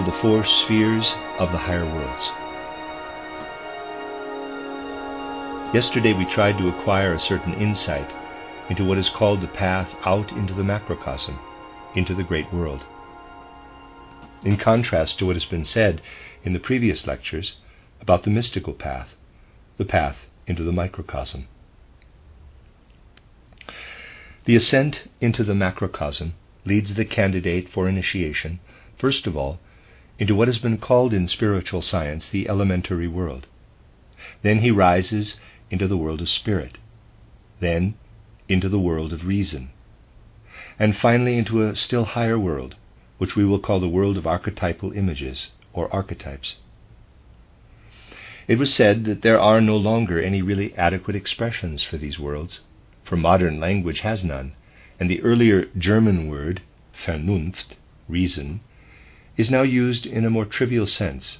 to the 4 spheres of the higher worlds. Yesterday we tried to acquire a certain insight into what is called the path out into the macrocosm, into the great world. In contrast to what has been said in the previous lectures about the mystical path, the path into the microcosm. The ascent into the macrocosm leads the candidate for initiation, first of all, into what has been called in spiritual science the elementary world. Then he rises into the world of spirit, then into the world of reason, and finally into a still higher world, which we will call the world of archetypal images, or archetypes. It was said that there are no longer any really adequate expressions for these worlds, for modern language has none, and the earlier German word, Vernunft, reason, is now used in a more trivial sense,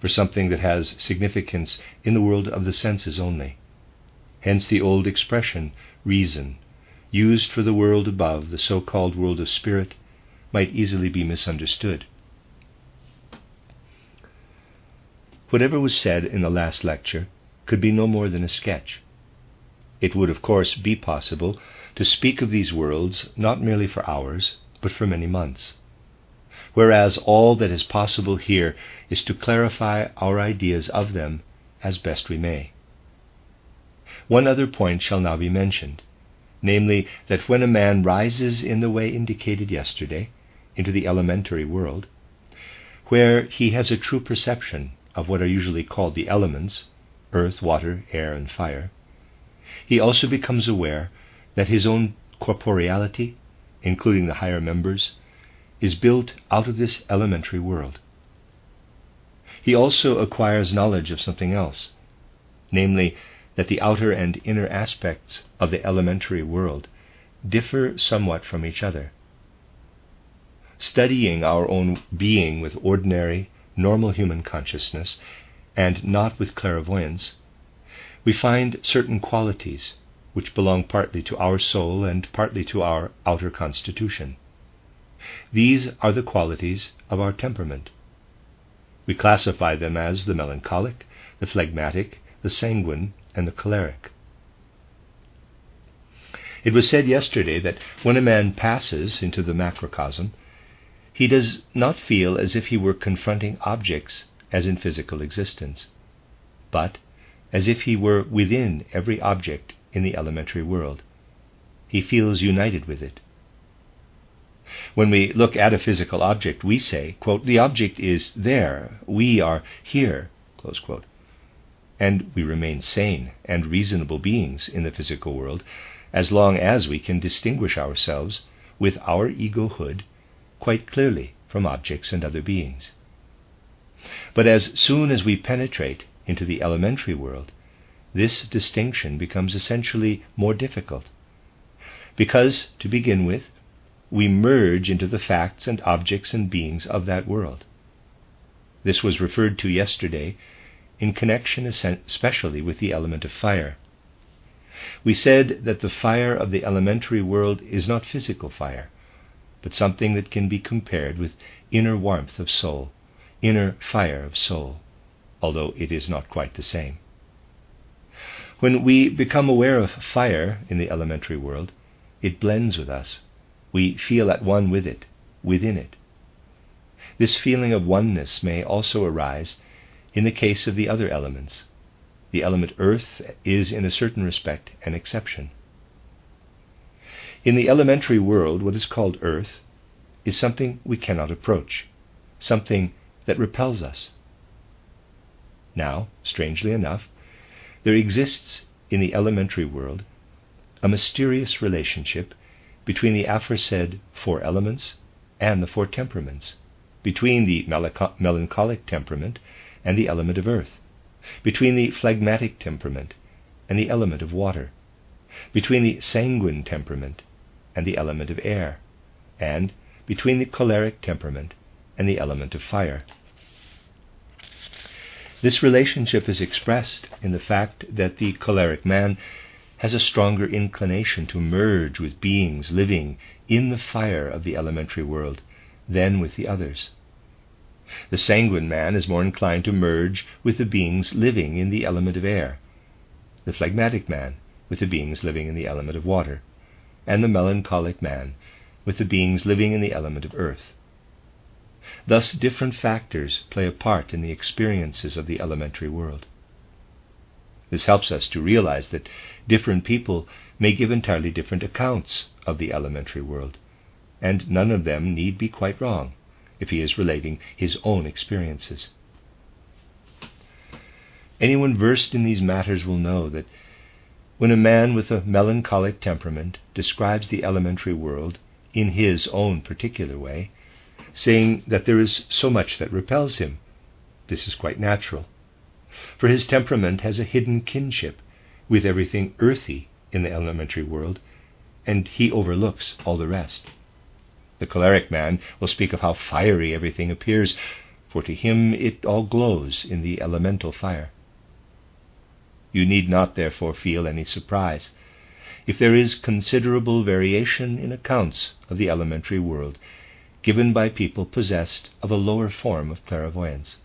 for something that has significance in the world of the senses only. Hence the old expression, reason, used for the world above, the so-called world of spirit, might easily be misunderstood. Whatever was said in the last lecture could be no more than a sketch. It would, of course, be possible to speak of these worlds not merely for hours, but for many months, whereas all that is possible here is to clarify our ideas of them as best we may. One other point shall now be mentioned, namely that when a man rises in the way indicated yesterday into the elementary world, where he has a true perception of what are usually called the elements, earth, water, air, and fire, he also becomes aware that his own corporeality, including the higher members, is built out of this elementary world. He also acquires knowledge of something else, namely that the outer and inner aspects of the elementary world differ somewhat from each other. Studying our own being with ordinary, normal human consciousness, and not with clairvoyance, we find certain qualities which belong partly to our soul and partly to our outer constitution. These are the qualities of our temperament. We classify them as the melancholic, the phlegmatic, the sanguine, and the choleric. It was said yesterday that when a man passes into the macrocosm, he does not feel as if he were confronting objects as in physical existence, but as if he were within every object in the elementary world. He feels united with it. When we look at a physical object, we say, quote, "The object is there, we are here," close quote. And we remain sane and reasonable beings in the physical world as long as we can distinguish ourselves with our egohood quite clearly from objects and other beings. But as soon as we penetrate into the elementary world, this distinction becomes essentially more difficult, because, to begin with, we merge into the facts and objects and beings of that world. This was referred to yesterday in connection especially with the element of fire. We said that the fire of the elementary world is not physical fire, but something that can be compared with inner warmth of soul, inner fire of soul, although it is not quite the same. When we become aware of fire in the elementary world, it blends with us. We feel at one with it, within it. This feeling of oneness may also arise in the case of the other elements. The element earth is in a certain respect an exception. In the elementary world, what is called earth is something we cannot approach, something that repels us. Now, strangely enough, there exists in the elementary world a mysterious relationship between the aforesaid 4 elements and the 4 temperaments, between the melancholic temperament and the element of earth, between the phlegmatic temperament and the element of water, between the sanguine temperament and the element of air, and between the choleric temperament and the element of fire. This relationship is expressed in the fact that the choleric man has a stronger inclination to merge with beings living in the fire of the elementary world than with the others. The sanguine man is more inclined to merge with the beings living in the element of air, the phlegmatic man with the beings living in the element of water, and the melancholic man with the beings living in the element of earth. Thus different factors play a part in the experiences of the elementary world. This helps us to realize that different people may give entirely different accounts of the elementary world, and none of them need be quite wrong if he is relating his own experiences. Anyone versed in these matters will know that when a man with a melancholic temperament describes the elementary world in his own particular way, saying that there is so much that repels him, this is quite natural, for his temperament has a hidden kinship with everything earthy in the elementary world, and he overlooks all the rest. The choleric man will speak of how fiery everything appears, for to him it all glows in the elemental fire. You need not therefore feel any surprise if there is considerable variation in accounts of the elementary world given by people possessed of a lower form of clairvoyance,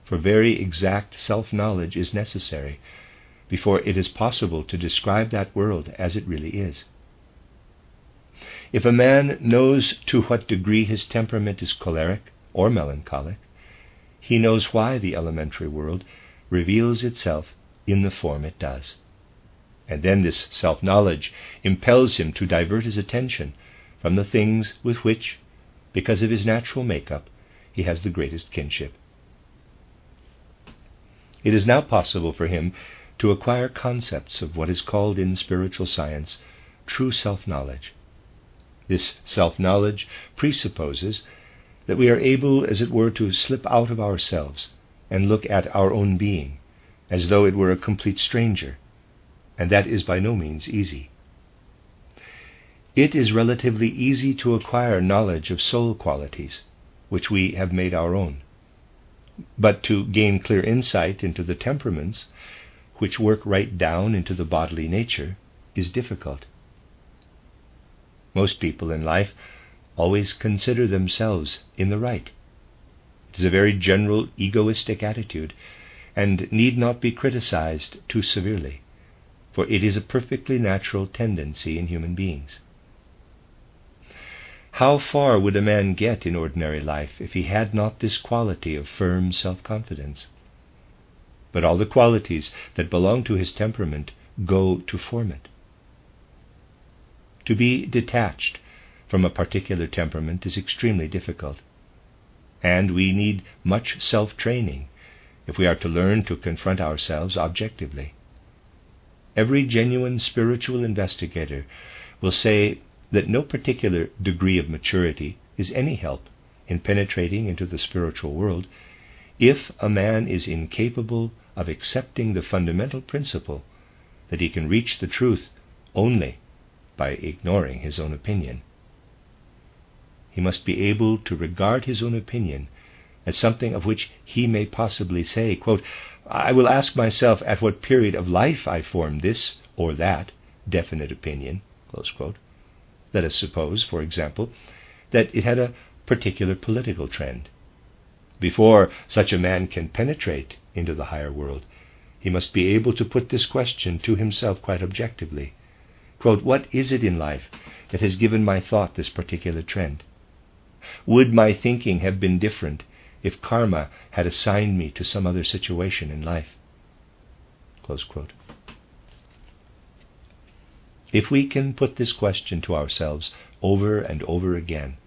for very exact self-knowledge is necessary before it is possible to describe that world as it really is. If a man knows to what degree his temperament is choleric or melancholic, he knows why the elementary world reveals itself in the form it does. And then this self-knowledge impels him to divert his attention from the things with which, because of his natural makeup, he has the greatest kinship. It is now possible for him to acquire concepts of what is called in spiritual science true self-knowledge. This self-knowledge presupposes that we are able, as it were, to slip out of ourselves and look at our own being as though it were a complete stranger, and that is by no means easy. It is relatively easy to acquire knowledge of soul qualities, which we have made our own, but to gain clear insight into the temperaments, which work right down into the bodily nature, is difficult. Most people in life always consider themselves in the right. It is a very general egoistic attitude, and need not be criticized too severely, for it is a perfectly natural tendency in human beings. How far would a man get in ordinary life if he had not this quality of firm self-confidence? But all the qualities that belong to his temperament go to form it. To be detached from a particular temperament is extremely difficult, and we need much self-training if we are to learn to confront ourselves objectively. Every genuine spiritual investigator will say that no particular degree of maturity is any help in penetrating into the spiritual world if a man is incapable of accepting the fundamental principle that he can reach the truth only by ignoring his own opinion. He must be able to regard his own opinion as something of which he may possibly say, quote, "I will ask myself at what period of life I formed this or that definite opinion," close quote. Let us suppose, for example, that it had a particular political trend. Before such a man can penetrate into the higher world, he must be able to put this question to himself quite objectively. Quote, "What is it in life that has given my thought this particular trend? Would my thinking have been different if karma had assigned me to some other situation in life?" Close quote. If we can put this question to ourselves over and over again,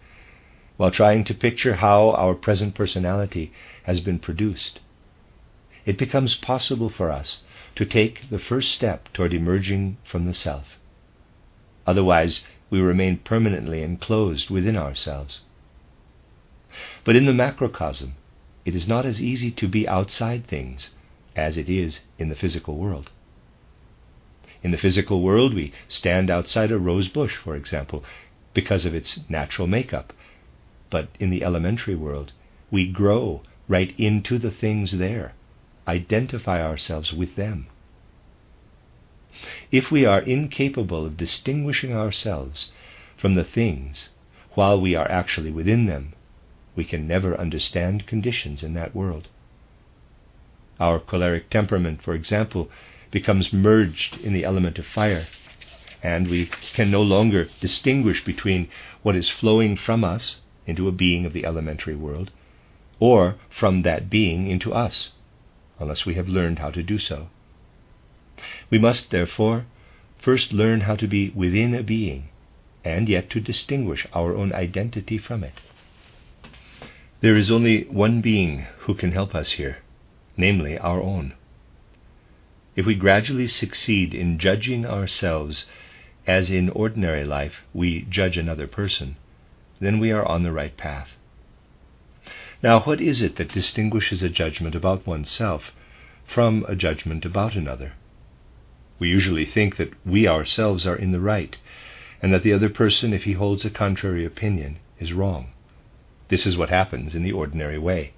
while trying to picture how our present personality has been produced, it becomes possible for us to take the first step toward emerging from the self. Otherwise, we remain permanently enclosed within ourselves. But in the macrocosm, it is not as easy to be outside things as it is in the physical world. In the physical world, we stand outside a rose bush, for example, because of its natural makeup. But in the elementary world, we grow right into the things there, identify ourselves with them. If we are incapable of distinguishing ourselves from the things while we are actually within them, we can never understand conditions in that world. Our choleric temperament, for example, becomes merged in the element of fire, and we can no longer distinguish between what is flowing from us into a being of the elementary world, or from that being into us, unless we have learned how to do so. We must, therefore, first learn how to be within a being, and yet to distinguish our own identity from it. There is only one being who can help us here, namely our own. If we gradually succeed in judging ourselves as in ordinary life we judge another person, then we are on the right path. Now, what is it that distinguishes a judgment about oneself from a judgment about another? We usually think that we ourselves are in the right, and that the other person, if he holds a contrary opinion, is wrong. This is what happens in the ordinary way.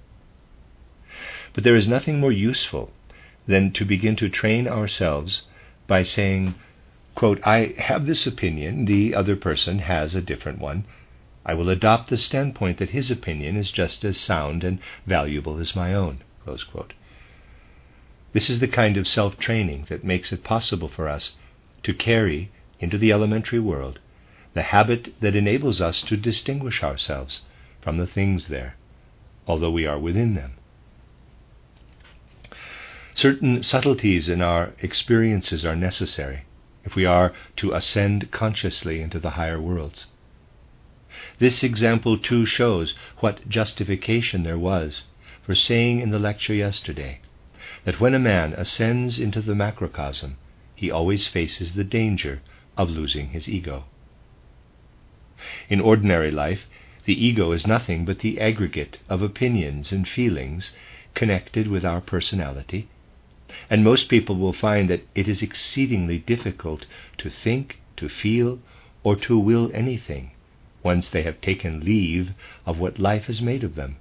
But there is nothing more useful than to begin to train ourselves by saying, quote, I have this opinion, the other person has a different one. I will adopt the standpoint that his opinion is just as sound and valuable as my own. Close quote. This is the kind of self-training that makes it possible for us to carry into the elementary world the habit that enables us to distinguish ourselves from the things there, although we are within them. Certain subtleties in our experiences are necessary if we are to ascend consciously into the higher worlds. This example too shows what justification there was for saying in the lecture yesterday that when a man ascends into the macrocosm, he always faces the danger of losing his ego. In ordinary life, the ego is nothing but the aggregate of opinions and feelings connected with our personality, and most people will find that it is exceedingly difficult to think, to feel, or to will anything once they have taken leave of what life has made of them.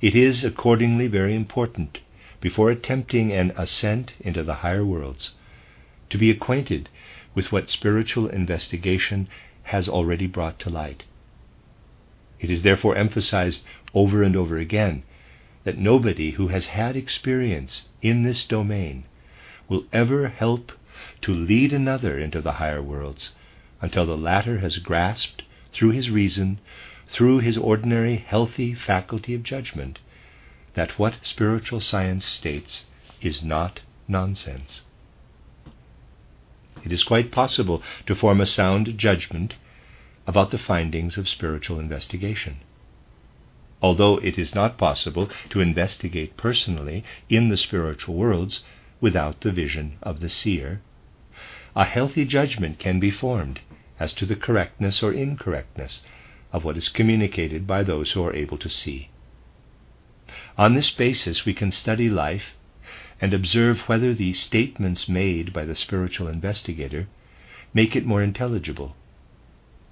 It is accordingly very important, before attempting an ascent into the higher worlds, to be acquainted with what spiritual investigation has already brought to light. It is therefore emphasized over and over again that nobody who has had experience in this domain will ever help to lead another into the higher worlds until the latter has grasped through his reason, through his ordinary healthy faculty of judgment, that what spiritual science states is not nonsense. It is quite possible to form a sound judgment about the findings of spiritual investigation. Although it is not possible to investigate personally in the spiritual worlds without the vision of the seer, a healthy judgment can be formed as to the correctness or incorrectness of what is communicated by those who are able to see. On this basis we can study life and observe whether the statements made by the spiritual investigator make it more intelligible.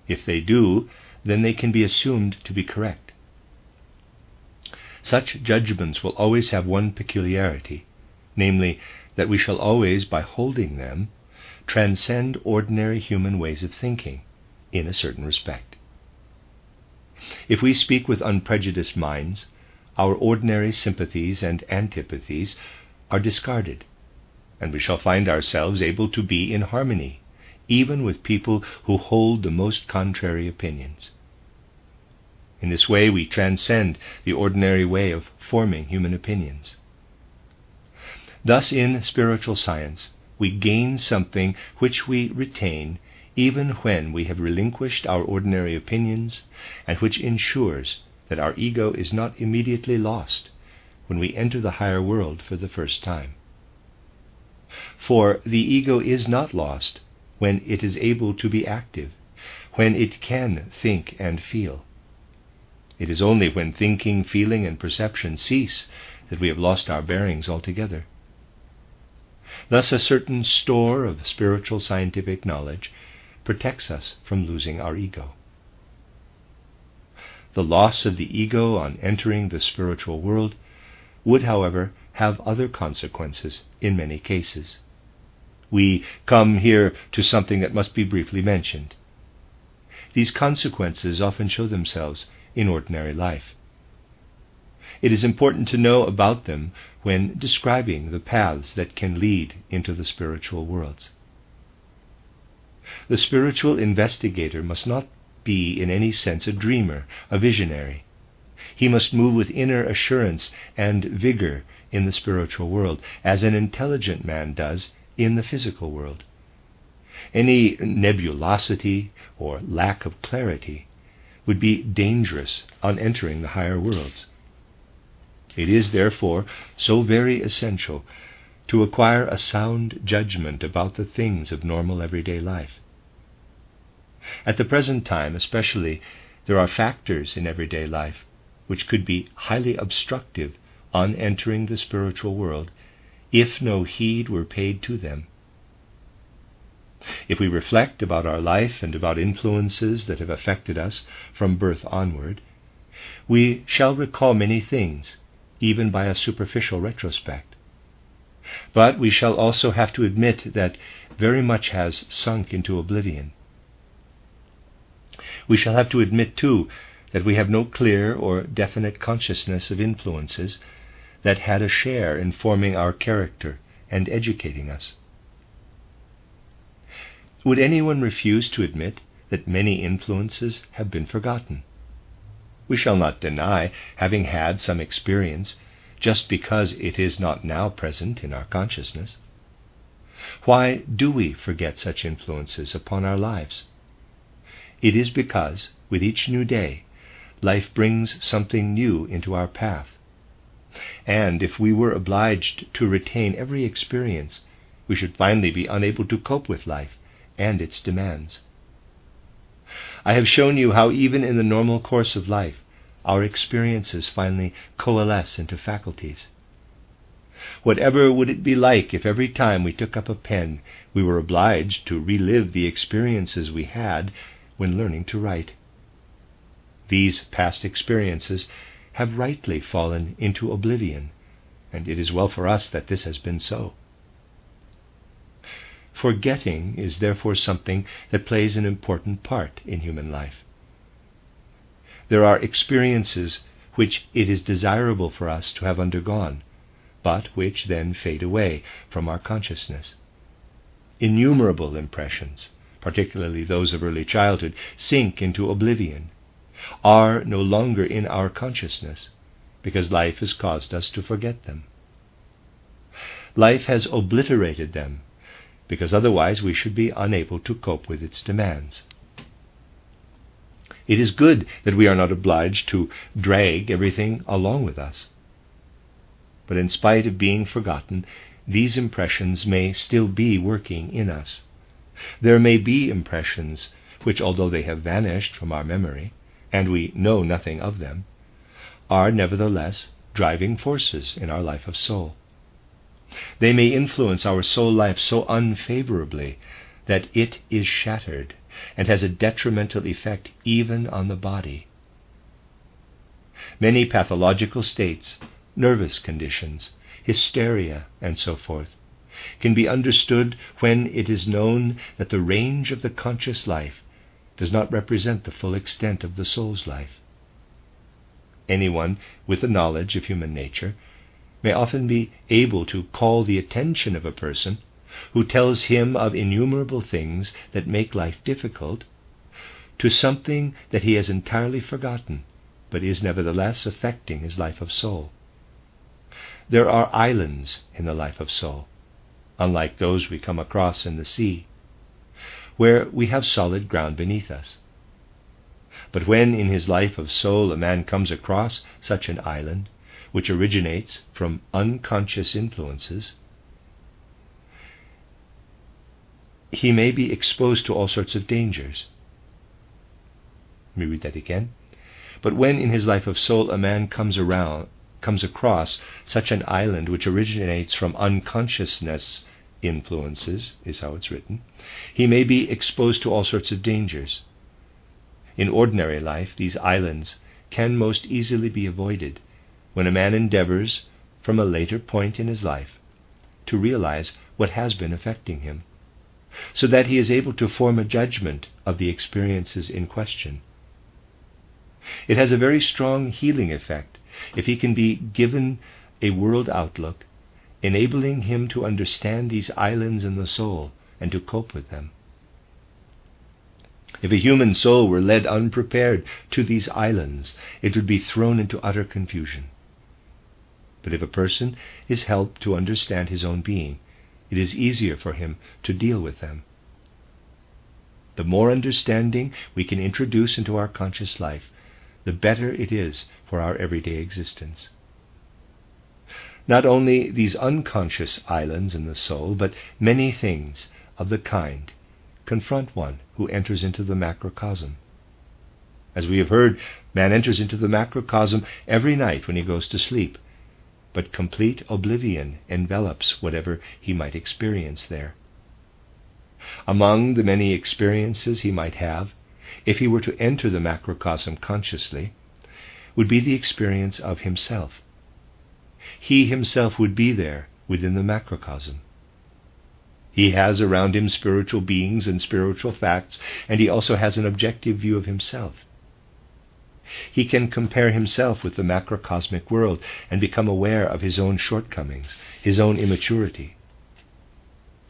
If they do, then they can be assumed to be correct. Such judgments will always have one peculiarity, namely, that we shall always, by holding them, transcend ordinary human ways of thinking in a certain respect. If we speak with unprejudiced minds, our ordinary sympathies and antipathies are discarded, and we shall find ourselves able to be in harmony, even with people who hold the most contrary opinions. In this way we transcend the ordinary way of forming human opinions. Thus, in spiritual science, we gain something which we retain even when we have relinquished our ordinary opinions, and which ensures that our ego is not immediately lost when we enter the higher world for the first time. For the ego is not lost when it is able to be active, when it can think and feel. It is only when thinking, feeling, and perception cease that we have lost our bearings altogether. Thus, a certain store of spiritual scientific knowledge protects us from losing our ego. The loss of the ego on entering the spiritual world would, however, have other consequences in many cases. We come here to something that must be briefly mentioned. These consequences often show themselves in ordinary life. It is important to know about them when describing the paths that can lead into the spiritual worlds. The spiritual investigator must not be in any sense a dreamer, a visionary. He must move with inner assurance and vigor in the spiritual world, as an intelligent man does in the physical world. Any nebulosity or lack of clarity would be dangerous on entering the higher worlds. It is, therefore, so very essential to acquire a sound judgment about the things of normal everyday life. At the present time, especially, there are factors in everyday life which could be highly obstructive on entering the spiritual world if no heed were paid to them. If we reflect about our life and about influences that have affected us from birth onward, we shall recall many things, even by a superficial retrospect. But we shall also have to admit that very much has sunk into oblivion. We shall have to admit, too, that we have no clear or definite consciousness of influences that had a share in forming our character and educating us. Would anyone refuse to admit that many influences have been forgotten? We shall not deny having had some experience just because it is not now present in our consciousness. Why do we forget such influences upon our lives? It is because, with each new day, life brings something new into our path. And if we were obliged to retain every experience, we should finally be unable to cope with life and its demands. I have shown you how even in the normal course of life, our experiences finally coalesce into faculties. Whatever would it be like if every time we took up a pen, we were obliged to relive the experiences we had when learning to write? These past experiences have rightly fallen into oblivion, and it is well for us that this has been so. Forgetting is therefore something that plays an important part in human life. There are experiences which it is desirable for us to have undergone, but which then fade away from our consciousness. Innumerable impressions, particularly those of early childhood, sink into oblivion, are no longer in our consciousness, because life has caused us to forget them. Life has obliterated them, because otherwise we should be unable to cope with its demands. It is good that we are not obliged to drag everything along with us. But in spite of being forgotten, these impressions may still be working in us. There may be impressions which, although they have vanished from our memory, and we know nothing of them, are nevertheless driving forces in our life of soul. They may influence our soul life so unfavorably that it is shattered and has a detrimental effect even on the body. Many pathological states, nervous conditions, hysteria, and so forth, can be understood when it is known that the range of the conscious life does not represent the full extent of the soul's life. Anyone with a knowledge of human nature may often be able to call the attention of a person who tells him of innumerable things that make life difficult to something that he has entirely forgotten, but is nevertheless affecting his life of soul. There are islands in the life of soul, unlike those we come across in the sea, where we have solid ground beneath us. But when in his life of soul a man comes across such an island, which originates from unconscious influences, he may be exposed to all sorts of dangers. Let me read that again. But when in his life of soul a man comes across such an island which originates from unconsciousness influences, is how it's written, he may be exposed to all sorts of dangers. In ordinary life, these islands can most easily be avoided when a man endeavors, from a later point in his life, to realize what has been affecting him, so that he is able to form a judgment of the experiences in question. It has a very strong healing effect if he can be given a world outlook, enabling him to understand these islands in the soul and to cope with them. If a human soul were led unprepared to these islands, it would be thrown into utter confusion. But if a person is helped to understand his own being, it is easier for him to deal with them. The more understanding we can introduce into our conscious life, the better it is for our everyday existence. Not only these unconscious islands in the soul, but many things of the kind confront one who enters into the macrocosm. As we have heard, man enters into the macrocosm every night when he goes to sleep, but complete oblivion envelops whatever he might experience there. Among the many experiences he might have, if he were to enter the macrocosm consciously, would be the experience of himself. He himself would be there within the macrocosm. He has around him spiritual beings and spiritual facts, and he also has an objective view of himself. He can compare himself with the macrocosmic world and become aware of his own shortcomings, his own immaturity.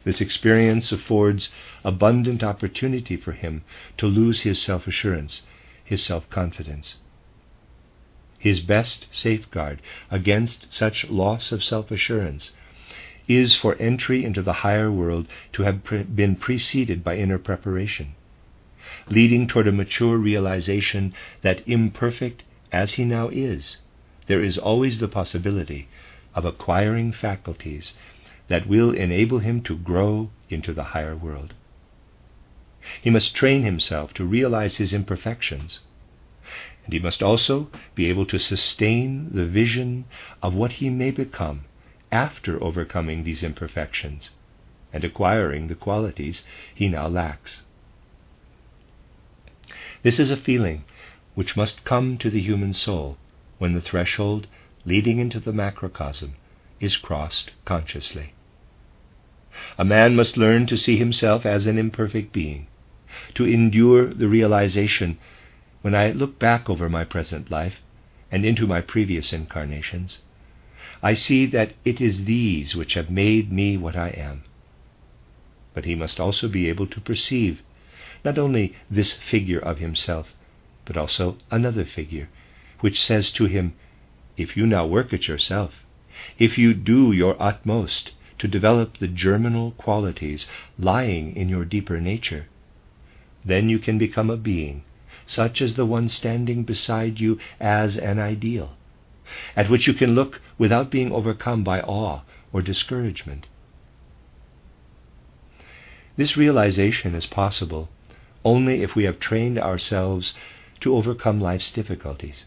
This experience affords abundant opportunity for him to lose his self-assurance, his self-confidence. His best safeguard against such loss of self-assurance is for entry into the higher world to have been preceded by inner preparation, leading toward a mature realization that, imperfect as he now is, there is always the possibility of acquiring faculties that will enable him to grow into the higher world. He must train himself to realize his imperfections, and he must also be able to sustain the vision of what he may become after overcoming these imperfections and acquiring the qualities he now lacks. This is a feeling which must come to the human soul when the threshold leading into the macrocosm is crossed consciously. A man must learn to see himself as an imperfect being, to endure the realization, when I look back over my present life and into my previous incarnations, I see that it is these which have made me what I am. But he must also be able to perceive not only this figure of himself, but also another figure, which says to him, if you now work at yourself, if you do your utmost to develop the germinal qualities lying in your deeper nature, then you can become a being such as the one standing beside you as an ideal, at which you can look without being overcome by awe or discouragement. This realization is possible only if we have trained ourselves to overcome life's difficulties.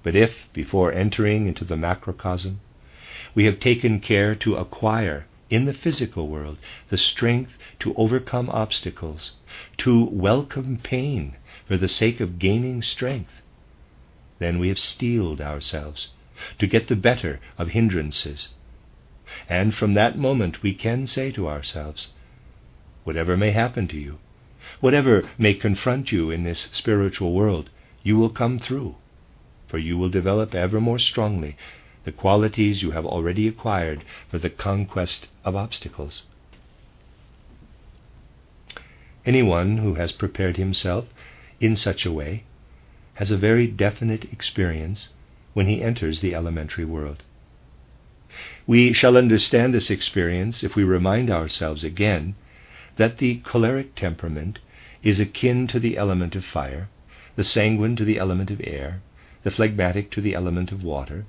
But if, before entering into the macrocosm, we have taken care to acquire in the physical world the strength to overcome obstacles, to welcome pain for the sake of gaining strength, then we have steeled ourselves to get the better of hindrances. And from that moment we can say to ourselves, whatever may happen to you, whatever may confront you in this spiritual world, you will come through, for you will develop ever more strongly the qualities you have already acquired for the conquest of obstacles. Anyone who has prepared himself in such a way has a very definite experience when he enters the elementary world. We shall understand this experience if we remind ourselves again that the choleric temperament is akin to the element of fire, the sanguine to the element of air, the phlegmatic to the element of water,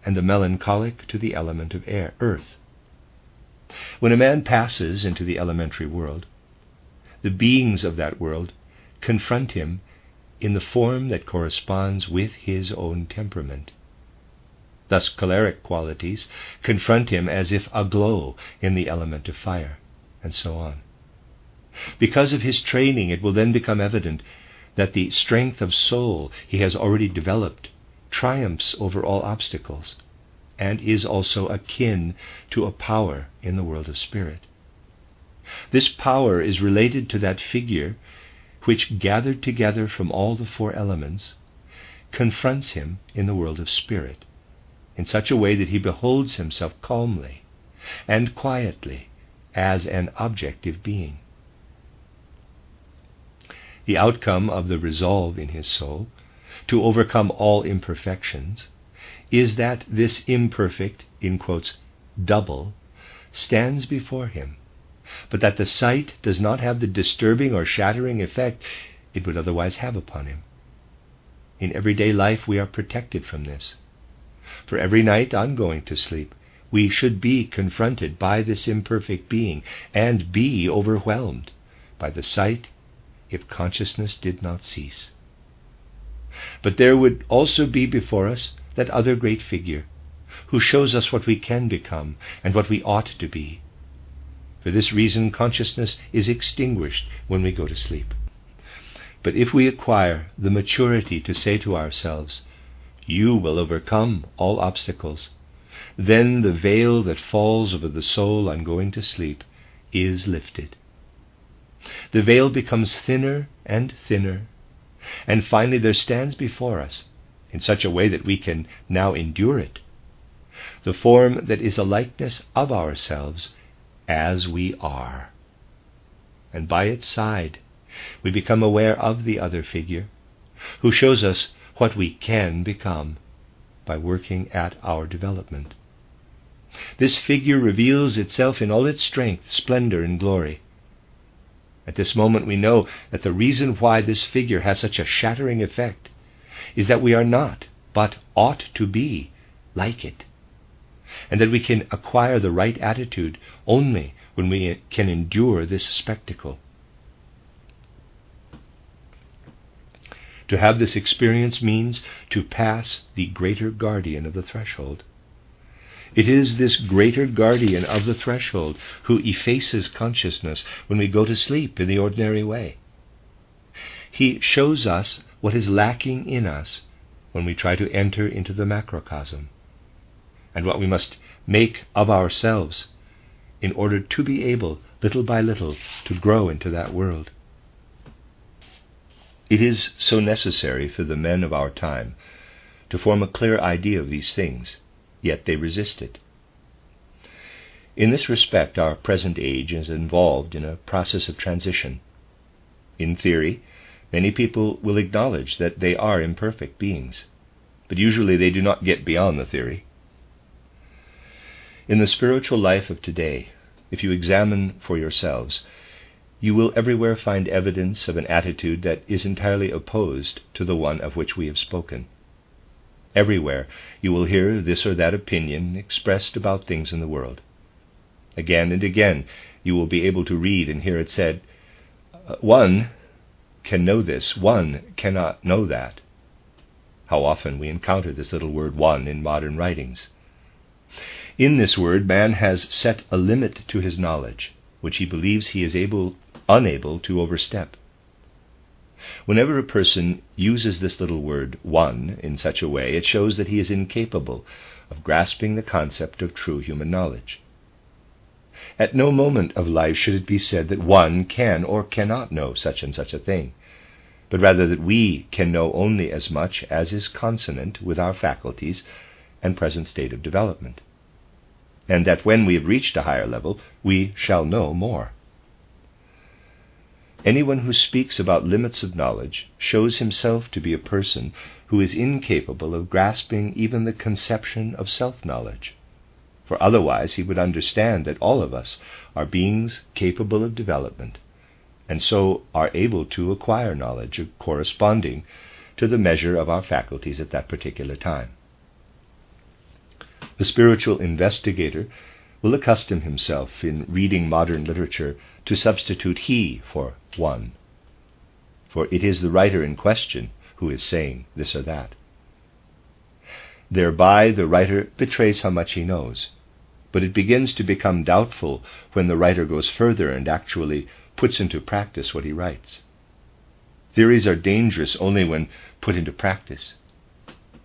and the melancholic to the element of earth. When a man passes into the elementary world, the beings of that world confront him in the form that corresponds with his own temperament. Thus choleric qualities confront him as if aglow in the element of fire, and so on. Because of his training, it will then become evident that the strength of soul he has already developed triumphs over all obstacles, and is also akin to a power in the world of spirit. This power is related to that figure which, gathered together from all the four elements, confronts him in the world of spirit, in such a way that he beholds himself calmly and quietly as an objective being. The outcome of the resolve in his soul to overcome all imperfections is that this imperfect, in quotes, double, stands before him, but that the sight does not have the disturbing or shattering effect it would otherwise have upon him. In everyday life we are protected from this. For every night on going to sleep, we should be confronted by this imperfect being and be overwhelmed by the sight if consciousness did not cease. But there would also be before us that other great figure, who shows us what we can become and what we ought to be. For this reason, consciousness is extinguished when we go to sleep. But if we acquire the maturity to say to ourselves, "You will overcome all obstacles," then the veil that falls over the soul on going to sleep is lifted. The veil becomes thinner and thinner, and finally there stands before us, in such a way that we can now endure it, the form that is a likeness of ourselves as we are. And by its side we become aware of the other figure, who shows us what we can become by working at our development. This figure reveals itself in all its strength, splendor, and glory. At this moment we know that the reason why this figure has such a shattering effect is that we are not, but ought to be, like it, and that we can acquire the right attitude only when we can endure this spectacle. To have this experience means to pass the greater guardian of the threshold. It is this greater guardian of the threshold who effaces consciousness when we go to sleep in the ordinary way. He shows us what is lacking in us when we try to enter into the macrocosm, and what we must make of ourselves in order to be able, little by little, to grow into that world. It is so necessary for the men of our time to form a clear idea of these things, yet they resist it. In this respect, our present age is involved in a process of transition. In theory, many people will acknowledge that they are imperfect beings, but usually they do not get beyond the theory. In the spiritual life of today, if you examine for yourselves, you will everywhere find evidence of an attitude that is entirely opposed to the one of which we have spoken. Everywhere you will hear this or that opinion expressed about things in the world. Again and again you will be able to read and hear it said, "One can know this, one cannot know that." How often we encounter this little word "one" in modern writings. In this word, man has set a limit to his knowledge, which he believes he is unable to overstep. Whenever a person uses this little word "one" in such a way, it shows that he is incapable of grasping the concept of true human knowledge. At no moment of life should it be said that one can or cannot know such and such a thing, but rather that we can know only as much as is consonant with our faculties and present state of development, and that when we have reached a higher level, we shall know more. Anyone who speaks about limits of knowledge shows himself to be a person who is incapable of grasping even the conception of self-knowledge, for otherwise he would understand that all of us are beings capable of development, and so are able to acquire knowledge corresponding to the measure of our faculties at that particular time. The spiritual investigator will accustom himself in reading modern literature to substitute he for one, for it is the writer in question who is saying this or that. Thereby the writer betrays how much he knows, but it begins to become doubtful when the writer goes further and actually puts into practice what he writes. Theories are dangerous only when put into practice.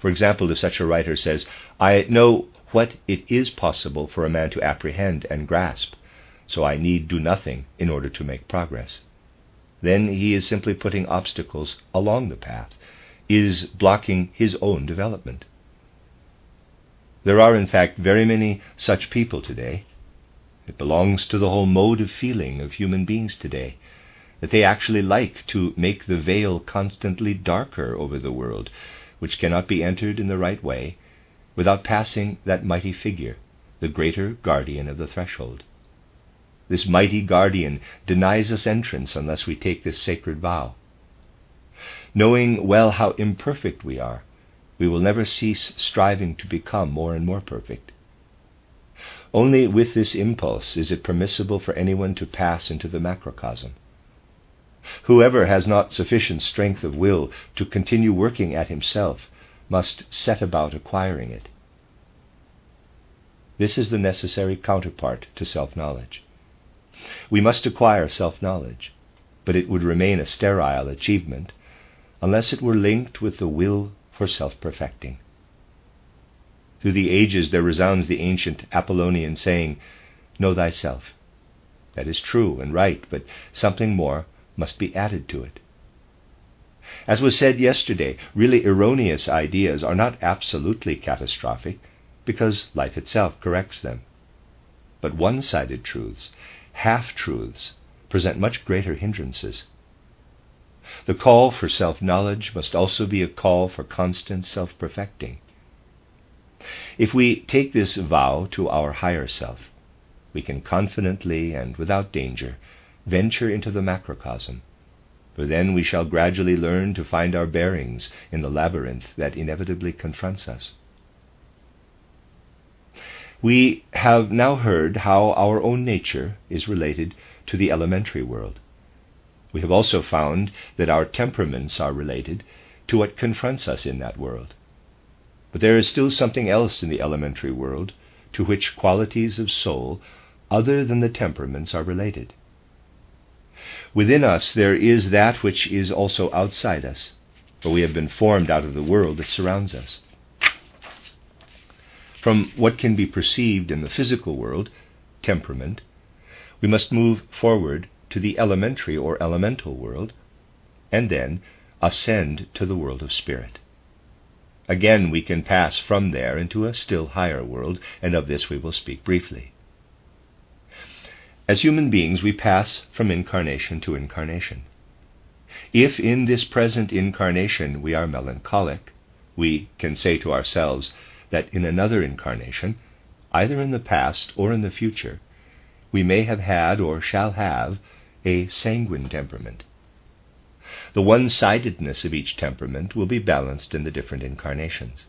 For example, if such a writer says, "I know what it is possible for a man to apprehend and grasp, so I need do nothing in order to make progress," then he is simply putting obstacles along the path is blocking his own development. There are, in fact, very many such people today. It belongs to the whole mode of feeling of human beings today, that they actually like to make the veil constantly darker over the world, which cannot be entered in the right way without passing that mighty figure, the greater guardian of the threshold. This mighty guardian denies us entrance unless we take this sacred vow. Knowing well how imperfect we are, we will never cease striving to become more and more perfect. Only with this impulse is it permissible for anyone to pass into the macrocosm. Whoever has not sufficient strength of will to continue working at himself must set about acquiring it. This is the necessary counterpart to self-knowledge. We must acquire self-knowledge, but it would remain a sterile achievement unless it were linked with the will for self-perfecting. Through the ages there resounds the ancient Apollonian saying, "Know thyself." That is true and right, but something more must be added to it. As was said yesterday, really erroneous ideas are not absolutely catastrophic, because life itself corrects them. But one-sided truths, half-truths, present much greater hindrances. The call for self-knowledge must also be a call for constant self-perfecting. If we take this vow to our higher self, we can confidently and without danger venture into the macrocosm, for then we shall gradually learn to find our bearings in the labyrinth that inevitably confronts us. We have now heard how our own nature is related to the elementary world. We have also found that our temperaments are related to what confronts us in that world. But there is still something else in the elementary world to which qualities of soul other than the temperaments are related. Within us there is that which is also outside us, for we have been formed out of the world that surrounds us. From what can be perceived in the physical world, temperament, we must move forward to the elementary or elemental world, and then ascend to the world of spirit. Again, we can pass from there into a still higher world, and of this we will speak briefly. As human beings, we pass from incarnation to incarnation. If in this present incarnation we are melancholic, we can say to ourselves that in another incarnation, either in the past or in the future, we may have had or shall have a sanguine temperament. The one-sidedness of each temperament will be balanced in the different incarnations.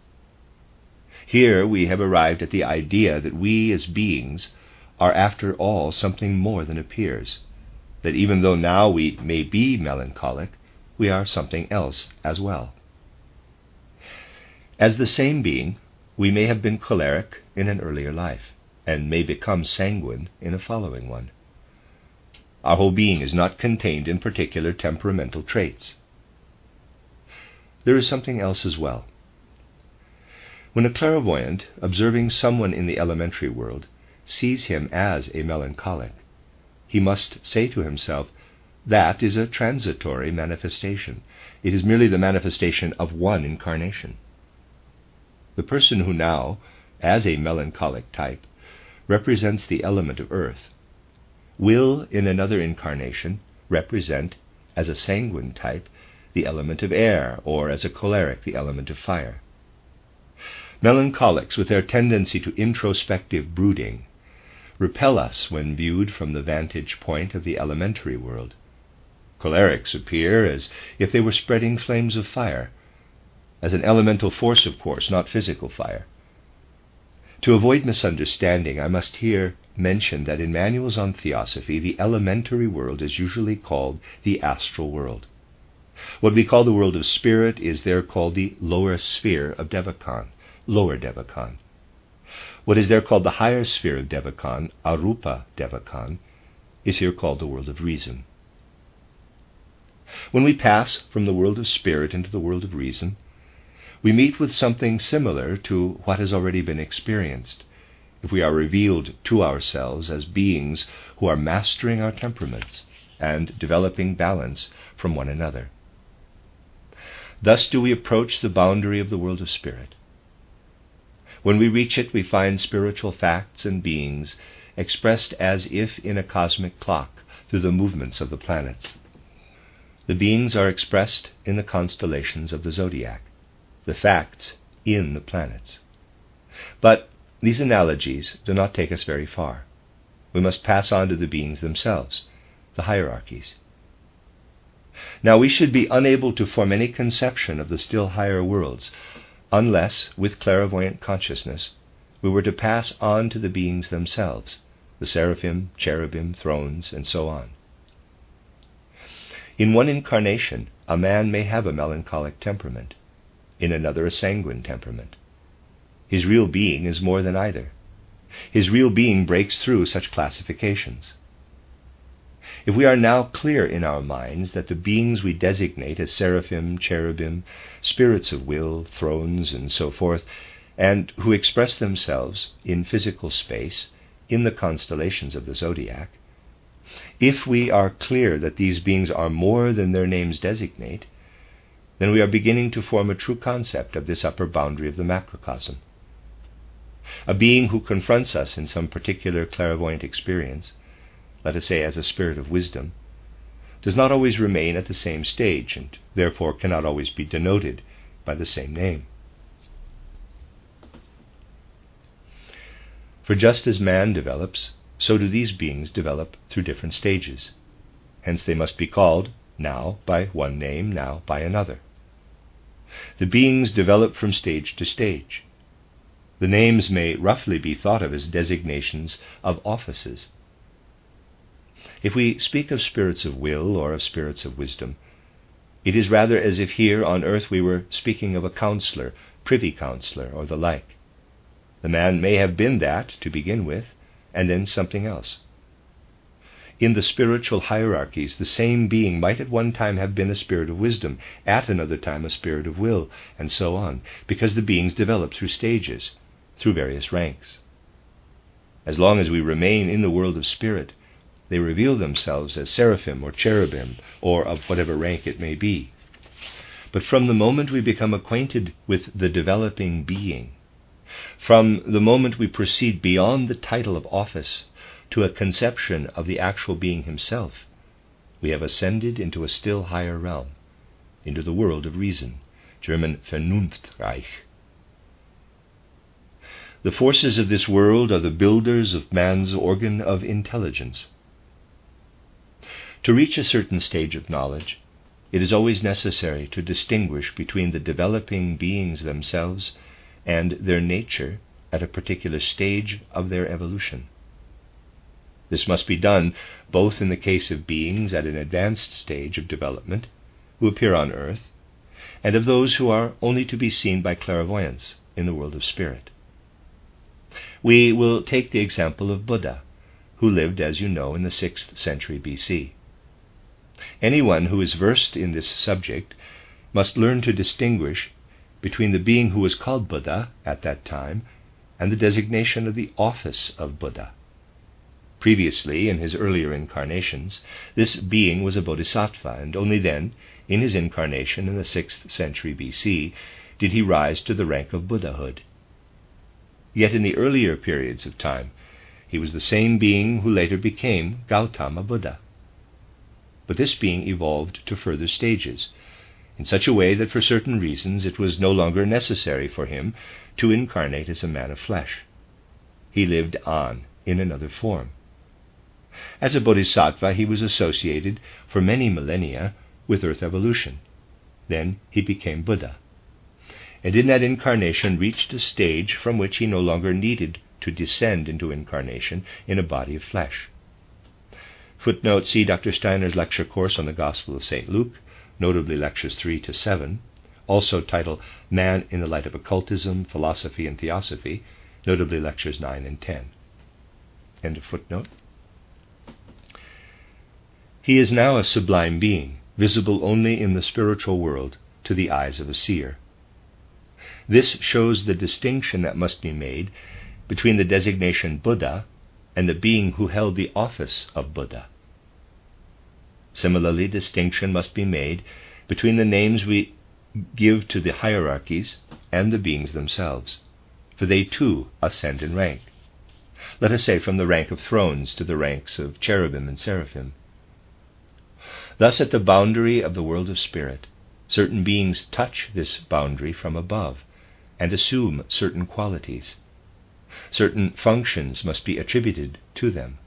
Here we have arrived at the idea that we as beings are after all something more than appears, that even though now we may be melancholic, we are something else as well. As the same being, we may have been choleric in an earlier life, and may become sanguine in a following one. Our whole being is not contained in particular temperamental traits. There is something else as well. When a clairvoyant, observing someone in the elementary world, sees him as a melancholic, he must say to himself, that is a transitory manifestation. It is merely the manifestation of one incarnation. The person who now, as a melancholic type, represents the element of earth, will in another incarnation represent, as a sanguine type, the element of air, or as a choleric, the element of fire. Melancholics, with their tendency to introspective brooding, repel us when viewed from the vantage point of the elementary world. Cholerics appear as if they were spreading flames of fire, as an elemental force, of course, not physical fire. To avoid misunderstanding, I must here mention that in manuals on theosophy, the elementary world is usually called the astral world. What we call the world of spirit is there called the lower sphere of Devakan, lower Devakan. What is there called the higher sphere of Devakan, Arupa Devakan, is here called the world of reason. When we pass from the world of spirit into the world of reason, we meet with something similar to what has already been experienced, if we are revealed to ourselves as beings who are mastering our temperaments and developing balance from one another. Thus do we approach the boundary of the world of spirit. When we reach it, we find spiritual facts and beings expressed as if in a cosmic clock through the movements of the planets. The beings are expressed in the constellations of the zodiac, the facts in the planets. But these analogies do not take us very far. We must pass on to the beings themselves, the hierarchies. Now, we should be unable to form any conception of the still higher worlds unless, with clairvoyant consciousness, we were to pass on to the beings themselves, the seraphim, cherubim, thrones, and so on. In one incarnation, a man may have a melancholic temperament, in another a sanguine temperament. His real being is more than either. His real being breaks through such classifications. If we are now clear in our minds that the beings we designate as seraphim, cherubim, spirits of will, thrones, and so forth, and who express themselves in physical space in the constellations of the zodiac, if we are clear that these beings are more than their names designate, then we are beginning to form a true concept of this upper boundary of the macrocosm. A being who confronts us in some particular clairvoyant experience, let us say as a spirit of wisdom, does not always remain at the same stage, and therefore cannot always be denoted by the same name. For just as man develops, so do these beings develop through different stages. Hence they must be called, now by one name, now by another. The beings develop from stage to stage. The names may roughly be thought of as designations of offices. If we speak of spirits of will or of spirits of wisdom, it is rather as if here on earth we were speaking of a counselor, privy counsellor, or the like. The man may have been that to begin with, and then something else. In the spiritual hierarchies, the same being might at one time have been a spirit of wisdom, at another time a spirit of will, and so on, because the beings develop through stages, through various ranks. As long as we remain in the world of spirit, they reveal themselves as seraphim or cherubim, or of whatever rank it may be. But from the moment we become acquainted with the developing being, from the moment we proceed beyond the title of office to a conception of the actual being himself, we have ascended into a still higher realm, into the world of reason, German Vernunftreich. The forces of this world are the builders of man's organ of intelligence. To reach a certain stage of knowledge, it is always necessary to distinguish between the developing beings themselves and their nature at a particular stage of their evolution. This must be done both in the case of beings at an advanced stage of development, who appear on earth, and of those who are only to be seen by clairvoyance in the world of spirit. We will take the example of Buddha, who lived, as you know, in the 6th century BC. Anyone who is versed in this subject must learn to distinguish between the being who was called Buddha at that time and the designation of the office of Buddha. Previously, in his earlier incarnations, this being was a bodhisattva, and only then, in his incarnation in the 6th century BC, did he rise to the rank of Buddhahood. Yet in the earlier periods of time, he was the same being who later became Gautama Buddha. But this being evolved to further stages, in such a way that for certain reasons it was no longer necessary for him to incarnate as a man of flesh. He lived on in another form. As a bodhisattva, he was associated for many millennia with earth evolution. Then he became Buddha, and in that incarnation reached a stage from which he no longer needed to descend into incarnation in a body of flesh. Footnote, see Dr. Steiner's lecture course on the Gospel of St. Luke, notably lectures 3 to 7, also titled Man in the Light of Occultism, Philosophy and Theosophy, notably lectures 9 and 10. End of footnote. He is now a sublime being, visible only in the spiritual world to the eyes of a seer. This shows the distinction that must be made between the designation Buddha and the being who held the office of Buddha. Similarly, distinction must be made between the names we give to the hierarchies and the beings themselves, for they too ascend in rank. Let us say from the rank of thrones to the ranks of cherubim and seraphim. Thus at the boundary of the world of spirit, certain beings touch this boundary from above and assume certain qualities. Certain functions must be attributed to them.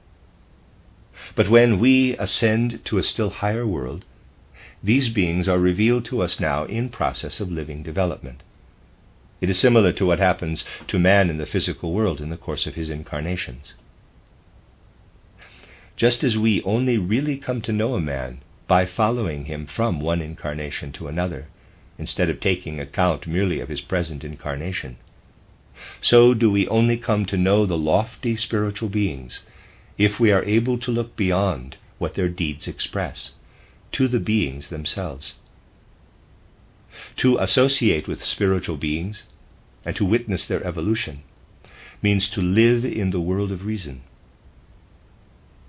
But when we ascend to a still higher world, these beings are revealed to us now in process of living development. It is similar to what happens to man in the physical world in the course of his incarnations. Just as we only really come to know a man by following him from one incarnation to another, instead of taking account merely of his present incarnation, so do we only come to know the lofty spiritual beings if we are able to look beyond what their deeds express, to the beings themselves. To associate with spiritual beings and to witness their evolution means to live in the world of reason.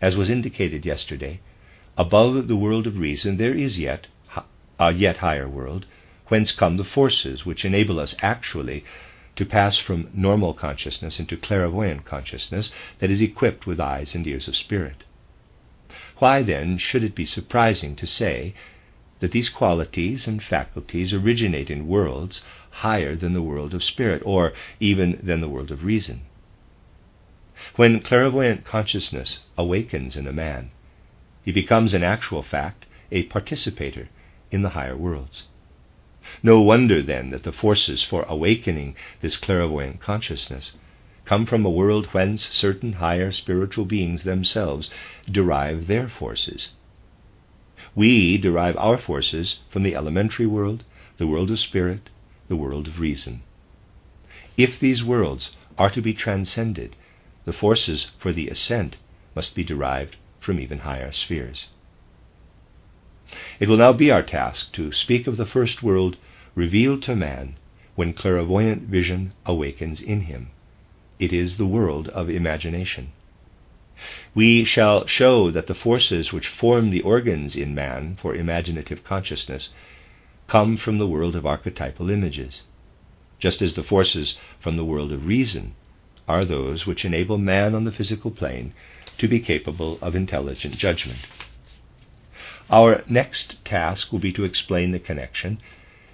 As was indicated yesterday, above the world of reason there is yet a yet higher world, whence come the forces which enable us actually to pass from normal consciousness into clairvoyant consciousness that is equipped with eyes and ears of spirit. Why then should it be surprising to say that these qualities and faculties originate in worlds higher than the world of spirit, or even than the world of reason? When clairvoyant consciousness awakens in a man, he becomes in actual fact a participator in the higher worlds. No wonder then that the forces for awakening this clairvoyant consciousness come from a world whence certain higher spiritual beings themselves derive their forces. We derive our forces from the elementary world, the world of spirit, the world of reason. If these worlds are to be transcended, the forces for the ascent must be derived from even higher spheres. It will now be our task to speak of the first world revealed to man when clairvoyant vision awakens in him. It is the world of imagination. We shall show that the forces which form the organs in man for imaginative consciousness come from the world of archetypal images, just as the forces from the world of reason are those which enable man on the physical plane to be capable of intelligent judgment. Our next task will be to explain the connection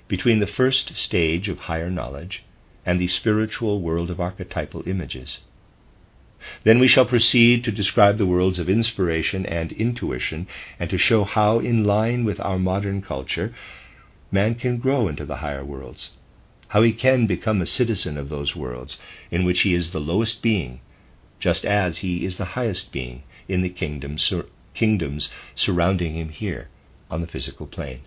between the first stage of higher knowledge and the spiritual world of archetypal images. Then we shall proceed to describe the worlds of inspiration and intuition, and to show how, in line with our modern culture, man can grow into the higher worlds, how he can become a citizen of those worlds in which he is the lowest being, just as he is the highest being in the kingdoms surrounding him here on the physical plane.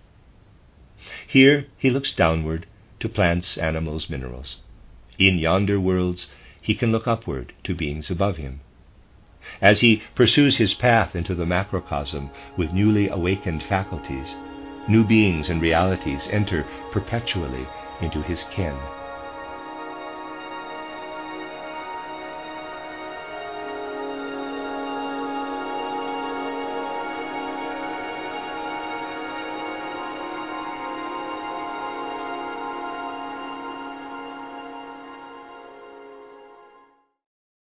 Here he looks downward to plants, animals, minerals. In yonder worlds he can look upward to beings above him. As he pursues his path into the macrocosm with newly awakened faculties, new beings and realities enter perpetually into his ken.